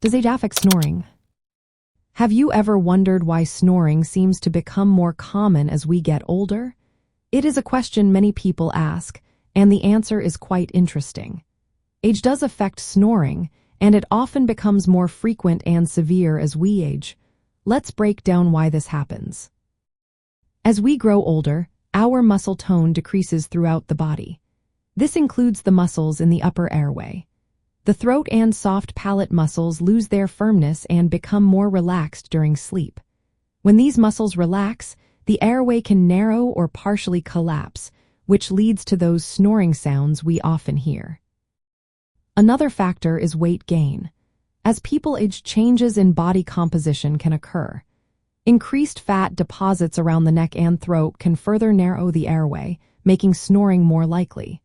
Does age affect snoring? Have you ever wondered why snoring seems to become more common as we get older? It is a question many people ask, and the answer is quite interesting. Age does affect snoring, and it often becomes more frequent and severe as we age. Let's break down why this happens. As we grow older, our muscle tone decreases throughout the body. This includes the muscles in the upper airway. The throat and soft palate muscles lose their firmness and become more relaxed during sleep. When these muscles relax, the airway can narrow or partially collapse, which leads to those snoring sounds we often hear. Another factor is weight gain. As people age, changes in body composition can occur. Increased fat deposits around the neck and throat can further narrow the airway, making snoring more likely.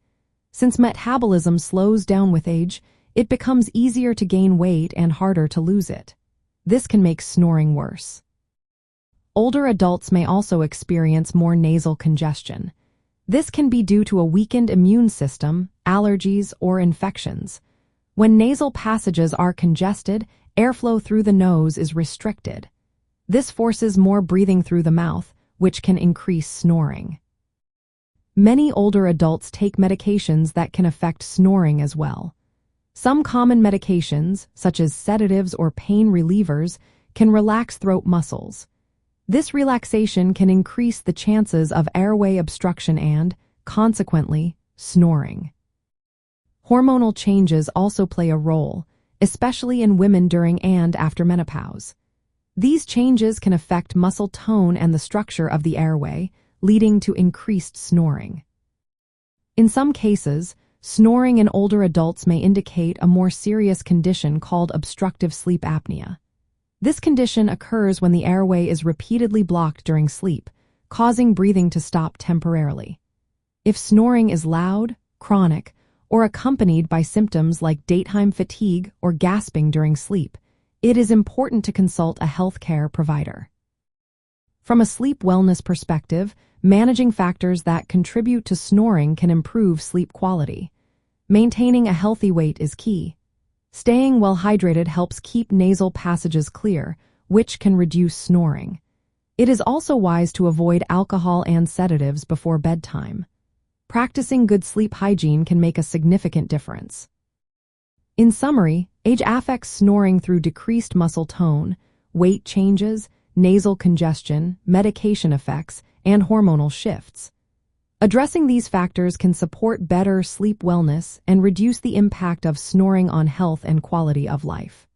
Since metabolism slows down with age, it becomes easier to gain weight and harder to lose it. This can make snoring worse. Older adults may also experience more nasal congestion. This can be due to a weakened immune system, allergies, or infections. When nasal passages are congested, airflow through the nose is restricted. This forces more breathing through the mouth, which can increase snoring. Many older adults take medications that can affect snoring as well. Some common medications, such as sedatives or pain relievers, can relax throat muscles. This relaxation can increase the chances of airway obstruction and, consequently, snoring. Hormonal changes also play a role, especially in women during and after menopause. These changes can affect muscle tone and the structure of the airway, leading to increased snoring. In some cases, snoring in older adults may indicate a more serious condition called obstructive sleep apnea. This condition occurs when the airway is repeatedly blocked during sleep, causing breathing to stop temporarily. If snoring is loud, chronic, or accompanied by symptoms like daytime fatigue or gasping during sleep, it is important to consult a healthcare provider. From a sleep wellness perspective, managing factors that contribute to snoring can improve sleep quality. Maintaining a healthy weight is key. Staying well hydrated helps keep nasal passages clear, which can reduce snoring. It is also wise to avoid alcohol and sedatives before bedtime. Practicing good sleep hygiene can make a significant difference. In summary, age affects snoring through decreased muscle tone, weight changes, nasal congestion, medication effects, and hormonal shifts. Addressing these factors can support better sleep wellness and reduce the impact of snoring on health and quality of life.